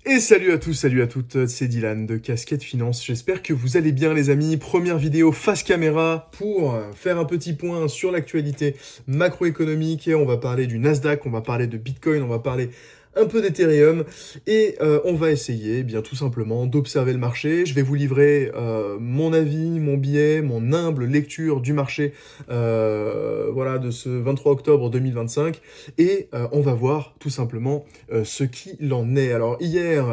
Et salut à tous, salut à toutes, c'est Dylan de Casquette Finance. J'espère que vous allez bien les amis. Première vidéo face caméra pour faire un petit point sur l'actualité macroéconomique. Et on va parler du Nasdaq, on va parler de Bitcoin, on va parler un peu d'Ethereum et on va essayer bien tout simplement d'observer le marché. Je vais vous livrer mon avis, mon biais, mon humble lecture du marché voilà, de ce 23 octobre 2025 et on va voir tout simplement ce qu'il en est. Alors hier,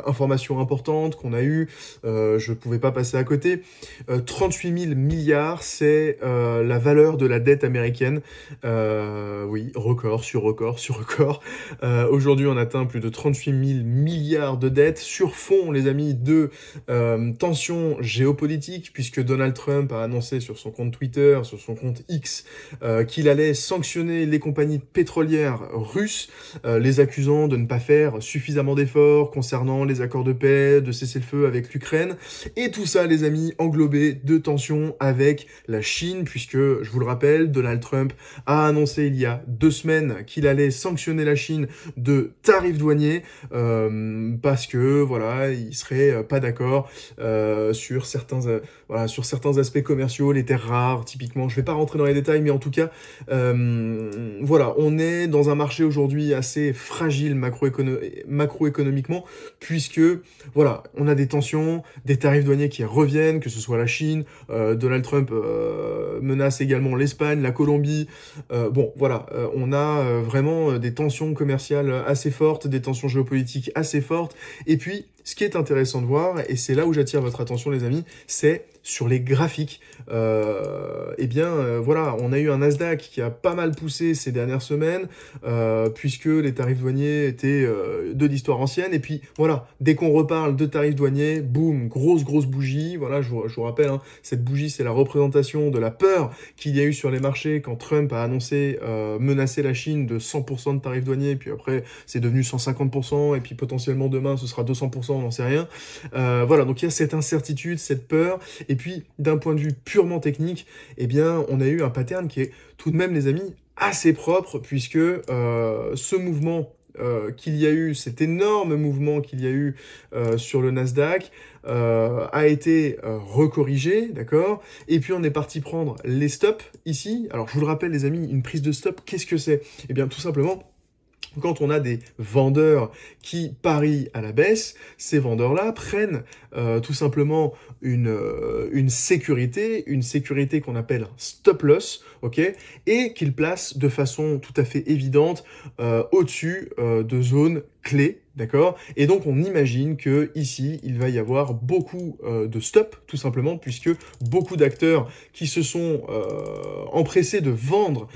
information importante qu'on a eue, je ne pouvais pas passer à côté, 38 000 milliards, c'est la valeur de la dette américaine. Oui, record sur record sur record. Aujourd'hui, on atteint plus de 38 000 milliards de dettes sur fond, les amis, de tensions géopolitiques, puisque Donald Trump a annoncé sur son compte Twitter, sur son compte X, qu'il allait sanctionner les compagnies pétrolières russes, les accusant de ne pas faire suffisamment d'efforts concernant les accords de paix, de cessez-le-feu avec l'Ukraine, et tout ça, les amis, englobé de tensions avec la Chine, puisque, je vous le rappelle, Donald Trump a annoncé il y a 2 semaines qu'il allait sanctionner la Chine de tarifs douaniers, parce que, voilà, il serait pas d'accord sur certains aspects commerciaux, les terres rares, typiquement. Je vais pas rentrer dans les détails, mais en tout cas, voilà, on est dans un marché aujourd'hui assez fragile macroéconomiquement, puisque voilà, on a des tensions, des tarifs douaniers qui reviennent, que ce soit la Chine, Donald Trump menace également l'Espagne, la Colombie. Bon, voilà, on a vraiment des tensions commerciales assez fortes, des tensions géopolitiques assez fortes. Et puis, ce qui est intéressant de voir, et c'est là où j'attire votre attention, les amis, c'est sur les graphiques. Voilà, on a eu un Nasdaq qui a pas mal poussé ces dernières semaines, puisque les tarifs douaniers étaient de l'histoire ancienne. Et puis voilà, dès qu'on reparle de tarifs douaniers, boum, grosse bougie. Voilà, je vous rappelle, hein, cette bougie, c'est la représentation de la peur qu'il y a eu sur les marchés quand Trump a annoncé menacer la Chine de 100% de tarifs douaniers. Puis après, c'est devenu 150%, et puis potentiellement demain, ce sera 200%, on n'en sait rien. Voilà, donc il y a cette incertitude, cette peur. Et puis, d'un point de vue purement technique, eh bien, on a eu un pattern qui est tout de même, les amis, assez propre, puisque ce mouvement qu'il y a eu, cet énorme mouvement qu'il y a eu sur le Nasdaq, a été recorrigé, d'accord. Et puis on est parti prendre les stops ici. Alors je vous le rappelle, les amis, une prise de stop, qu'est-ce que c'est? Eh bien, tout simplement, quand on a des vendeurs qui parient à la baisse, ces vendeurs-là prennent tout simplement une sécurité qu'on appelle un stop loss, ok, et qu'ils placent de façon tout à fait évidente au-dessus de zones clés, d'accord. Et donc on imagine que ici il va y avoir beaucoup de stops, tout simplement, puisque beaucoup d'acteurs qui se sont empressés de vendre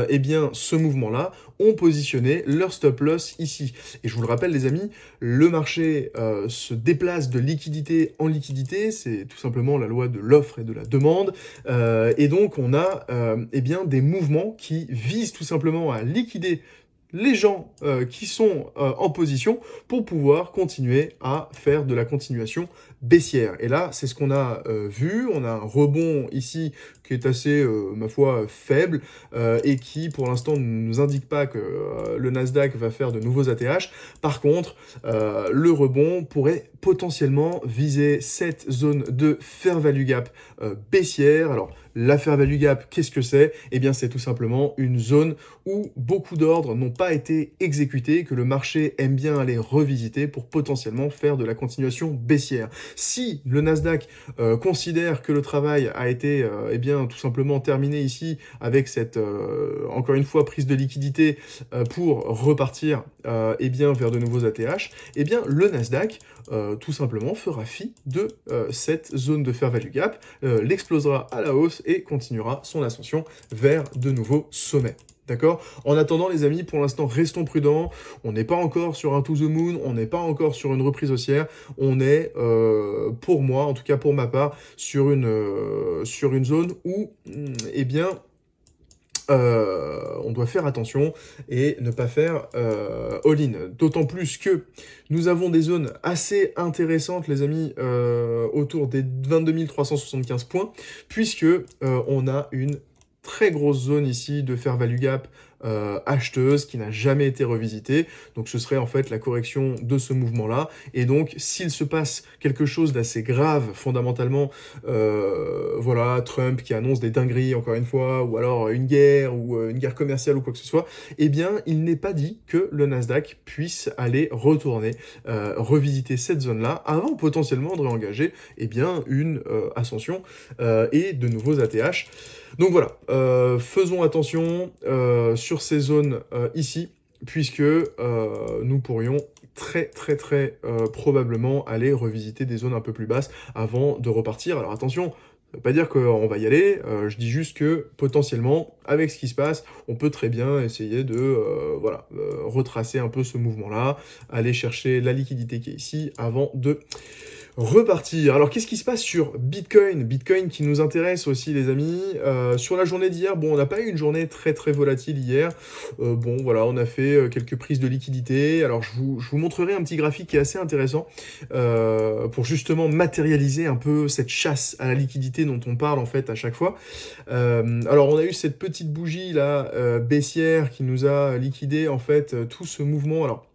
eh bien ce mouvement-là ont positionné leur stop loss ici. Et je vous le rappelle, les amis, le marché se déplace de liquidité en liquidité, c'est tout simplement la loi de l'offre et de la demande, et donc on a eh bien, des mouvements qui visent tout simplement à liquider les gens qui sont en position pour pouvoir continuer à faire de la continuation baissière. Et là, c'est ce qu'on a vu. On a un rebond ici qui est assez, ma foi, faible et qui, pour l'instant, ne nous indique pas que le Nasdaq va faire de nouveaux ATH. Par contre, le rebond pourrait potentiellement viser cette zone de fair value gap baissière. Alors, la fair value gap, qu'est-ce que c'est? Eh bien, c'est tout simplement une zone où beaucoup d'ordres n'ont pas été exécutés, que le marché aime bien aller revisiter pour potentiellement faire de la continuation baissière. Si le Nasdaq considère que le travail a été eh bien, tout simplement terminé ici avec cette, encore une fois, prise de liquidité pour repartir eh bien, vers de nouveaux ATH, eh bien, le Nasdaq tout simplement fera fi de cette zone de fair value gap, l'explosera à la hausse et continuera son ascension vers de nouveaux sommets. D'accord? En attendant, les amis, pour l'instant, restons prudents. On n'est pas encore sur un to the moon, on n'est pas encore sur une reprise haussière. On est, pour moi, en tout cas pour ma part, sur une zone où, eh bien, on doit faire attention et ne pas faire all-in. D'autant plus que nous avons des zones assez intéressantes, les amis, autour des 22 375 points, puisque on a une très grosse zone ici de fair value gap acheteuse qui n'a jamais été revisitée. Donc ce serait en fait la correction de ce mouvement-là. Et donc s'il se passe quelque chose d'assez grave fondamentalement, voilà, Trump qui annonce des dingueries encore une fois, ou alors une guerre commerciale ou quoi que ce soit, eh bien il n'est pas dit que le Nasdaq puisse aller retourner, revisiter cette zone-là avant potentiellement de réengager eh bien une ascension et de nouveaux ATH. Donc voilà, faisons attention sur ces zones ici, puisque nous pourrions très probablement aller revisiter des zones un peu plus basses avant de repartir. Alors attention, ça veut pas dire qu'on va y aller, je dis juste que potentiellement, avec ce qui se passe, on peut très bien essayer de voilà, retracer un peu ce mouvement-là, aller chercher la liquidité qui est ici avant de repartir. Alors, qu'est-ce qui se passe sur Bitcoin? Bitcoin qui nous intéresse aussi, les amis. Sur la journée d'hier, bon, on n'a pas eu une journée très volatile hier. Bon, voilà, on a fait quelques prises de liquidité. Alors, je vous montrerai un petit graphique qui est assez intéressant pour justement matérialiser un peu cette chasse à la liquidité dont on parle en fait à chaque fois. Alors, on a eu cette petite bougie là baissière qui nous a liquidé en fait tout ce mouvement. Alors,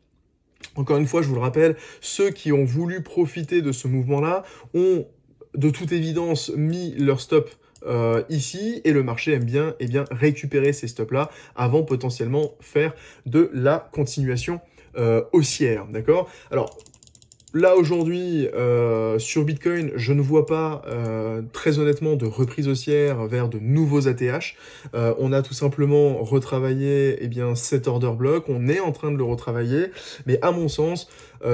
encore une fois, je vous le rappelle, ceux qui ont voulu profiter de ce mouvement-là ont, de toute évidence, mis leur stop ici, et le marché aime bien, eh bien récupérer ces stops-là avant potentiellement faire de la continuation haussière, d'accord? Alors, là, aujourd'hui, sur Bitcoin, je ne vois pas, très honnêtement, de reprise haussière vers de nouveaux ATH. On a tout simplement retravaillé, eh bien, cet order block. On est en train de le retravailler. Mais à mon sens,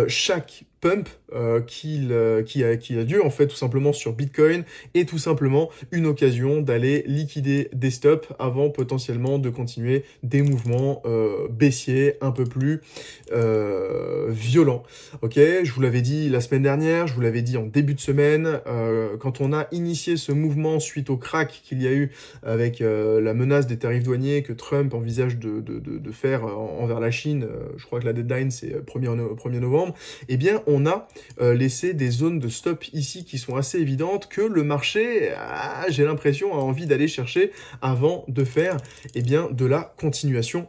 chaque pump qu'il a dû, en fait, tout simplement sur Bitcoin, est tout simplement une occasion d'aller liquider des stops avant potentiellement de continuer des mouvements baissiers un peu plus violents. Ok, je vous l'avais dit la semaine dernière, je vous l'avais dit en début de semaine, quand on a initié ce mouvement suite au crack qu'il y a eu avec la menace des tarifs douaniers que Trump envisage de faire envers la Chine, je crois que la deadline c'est 1er novembre, eh bien on a laissé des zones de stop ici qui sont assez évidentes que le marché, j'ai l'impression, a envie d'aller chercher avant de faire eh bien, de la continuation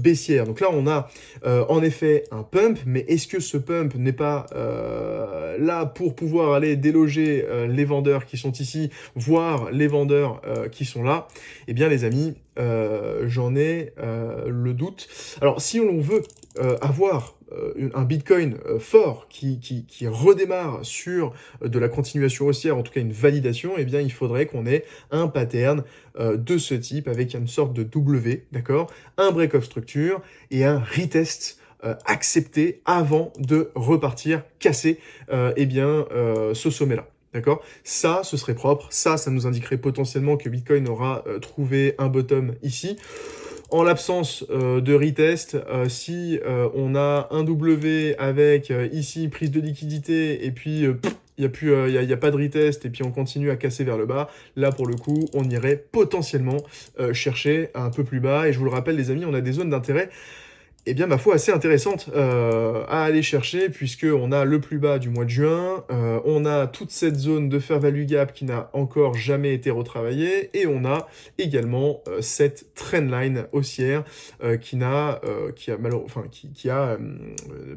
baissière. Donc là, on a en effet un pump, mais est-ce que ce pump n'est pas là pour pouvoir aller déloger les vendeurs qui sont ici, voire les vendeurs qui sont là? Eh bien, les amis, j'en ai le doute. Alors, si on veut avoir un Bitcoin fort qui redémarre sur de la continuation haussière, en tout cas une validation, eh bien, il faudrait qu'on ait un pattern de ce type avec une sorte de W, d'accord? Un break-off structure et un retest accepté avant de repartir casser eh bien, ce sommet-là. D'accord? Ça, ce serait propre. Ça nous indiquerait potentiellement que Bitcoin aura trouvé un bottom ici. En l'absence de retest, si on a un W avec ici prise de liquidité et puis il n'y a pas de retest et puis on continue à casser vers le bas, là pour le coup on irait potentiellement chercher un peu plus bas. Et je vous le rappelle les amis, on a des zones d'intérêt eh bien, ma foi, assez intéressante à aller chercher, puisqu'on a le plus bas du mois de juin, on a toute cette zone de fair value gap qui n'a encore jamais été retravaillée, et on a également cette trendline haussière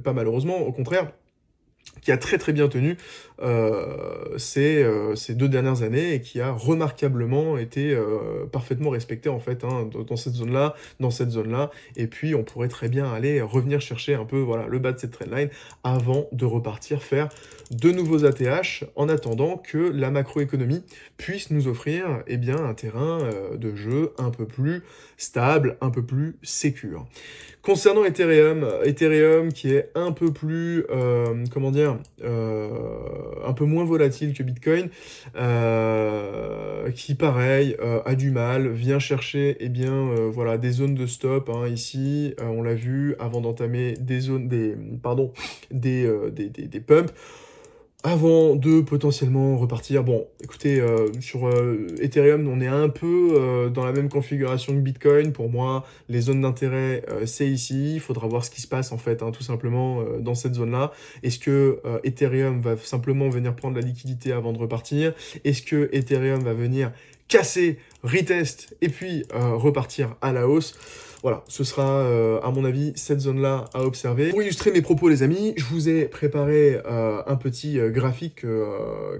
pas malheureusement, au contraire, qui a très bien tenu ces 2 dernières années et qui a remarquablement été parfaitement respecté en fait hein, dans cette zone-là, et puis on pourrait très bien aller revenir chercher un peu voilà, le bas de cette trendline avant de repartir faire de nouveaux ATH en attendant que la macroéconomie puisse nous offrir eh bien, un terrain de jeu un peu plus stable, un peu plus sécure. Concernant Ethereum qui est un peu plus, comment dire, un peu moins volatile que Bitcoin, qui pareil a du mal, vient chercher eh bien voilà des zones de stop hein, ici, on l'a vu avant d'entamer des pumps. Avant de potentiellement repartir, bon, écoutez, sur Ethereum, on est un peu dans la même configuration que Bitcoin. Pour moi, les zones d'intérêt, c'est ici. Il faudra voir ce qui se passe, en fait, hein, tout simplement, dans cette zone-là. Est-ce que Ethereum va simplement venir prendre la liquidité avant de repartir? Est-ce que Ethereum va venir casser, retest, et puis repartir à la hausse. Voilà, ce sera, à mon avis, cette zone-là à observer. Pour illustrer mes propos, les amis, je vous ai préparé un petit graphique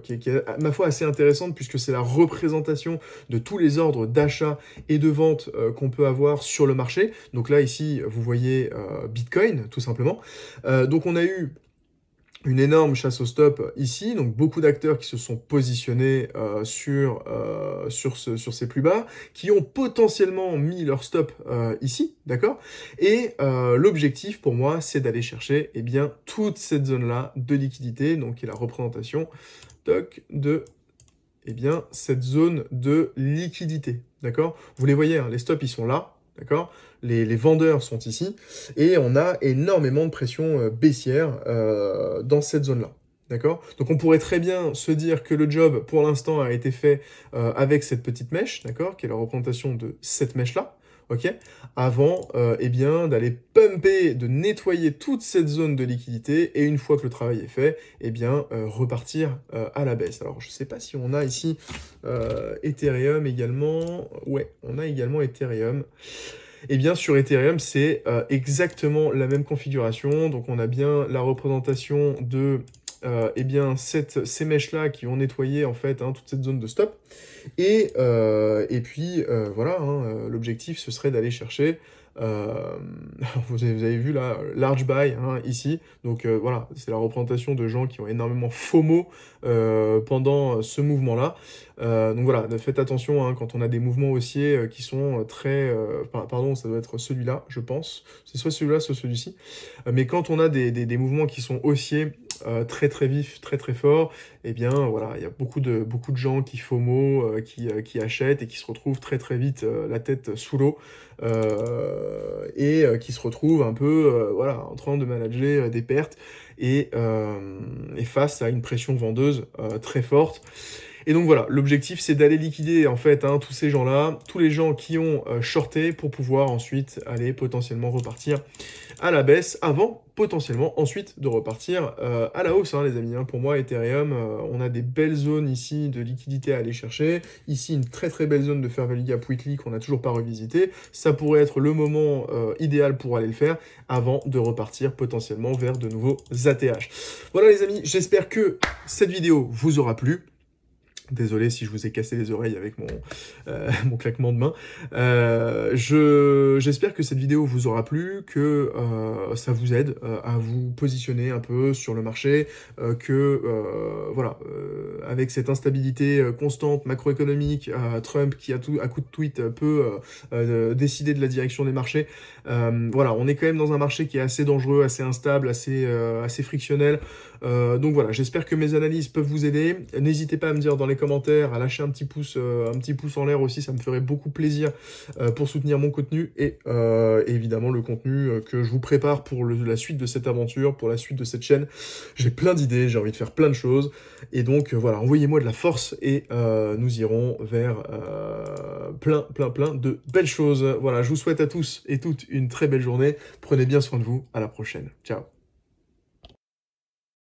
qui est, à ma foi, assez intéressante, puisque c'est la représentation de tous les ordres d'achat et de vente qu'on peut avoir sur le marché. Donc là, ici, vous voyez Bitcoin, tout simplement. Donc on a eu une énorme chasse au stop ici, donc beaucoup d'acteurs qui se sont positionnés sur ces plus bas, qui ont potentiellement mis leur stop ici, d'accord? Et l'objectif pour moi, c'est d'aller chercher eh bien, toute cette zone-là de liquidité, donc qui est la représentation de eh bien, cette zone de liquidité, d'accord? Vous les voyez, hein, les stops, ils sont là, d'accord? Les vendeurs sont ici, et on a énormément de pression baissière dans cette zone-là. D'accord? Donc on pourrait très bien se dire que le job, pour l'instant, a été fait avec cette petite mèche, d'accord? Qui est la représentation de cette mèche-là, ok? Avant, eh bien, d'aller pumper, de nettoyer toute cette zone de liquidité, et une fois que le travail est fait, eh bien, repartir à la baisse. Alors, je ne sais pas si on a ici Ethereum également. Ouais, on a également Ethereum. Eh bien, sur Ethereum, c'est exactement la même configuration. Donc, on a bien la représentation de eh bien, ces mèches-là qui ont nettoyé, en fait, hein, toute cette zone de stop. Et puis, voilà, hein, l'objectif, ce serait d'aller chercher... vous avez vu là, large buy hein, ici, donc voilà, c'est la représentation de gens qui ont énormément FOMO pendant ce mouvement-là. Donc voilà, faites attention hein, quand on a des mouvements haussiers qui sont très... pardon, ça doit être celui-là, je pense. C'est soit celui-là, soit celui-ci. Mais quand on a des mouvements qui sont haussiers, très très vifs, très très forts, eh bien voilà, il y a beaucoup de gens qui FOMO, qui achètent et qui se retrouvent très très vite la tête sous l'eau et qui se retrouvent un peu voilà, en train de manager des pertes et face à une pression vendeuse très forte. Et donc voilà, l'objectif c'est d'aller liquider en fait hein, tous ces gens-là, tous les gens qui ont shorté pour pouvoir ensuite aller potentiellement repartir à la baisse avant potentiellement ensuite de repartir à la hausse, hein, les amis. Hein. Pour moi, Ethereum, on a des belles zones ici de liquidité à aller chercher. Ici, une très très belle zone de fair value gap weekly qu'on n'a toujours pas revisité. Ça pourrait être le moment idéal pour aller le faire avant de repartir potentiellement vers de nouveaux ATH. Voilà les amis, j'espère que cette vidéo vous aura plu. Désolé si je vous ai cassé les oreilles avec mon claquement de main. J'espère que cette vidéo vous aura plu, que ça vous aide à vous positionner un peu sur le marché, voilà, avec cette instabilité constante macroéconomique, Trump qui à coup de tweet peut décider de la direction des marchés. Voilà, on est quand même dans un marché qui est assez dangereux, assez instable, assez frictionnel. Donc voilà, j'espère que mes analyses peuvent vous aider. N'hésitez pas à me dire dans les commentaires, à lâcher un petit pouce en l'air aussi, ça me ferait beaucoup plaisir pour soutenir mon contenu et évidemment le contenu que je vous prépare pour la suite de cette aventure, pour la suite de cette chaîne. J'ai plein d'idées, j'ai envie de faire plein de choses et donc voilà, envoyez-moi de la force et nous irons vers plein de belles choses. Voilà, je vous souhaite à tous et toutes une très belle journée. Prenez bien soin de vous, à la prochaine. Ciao.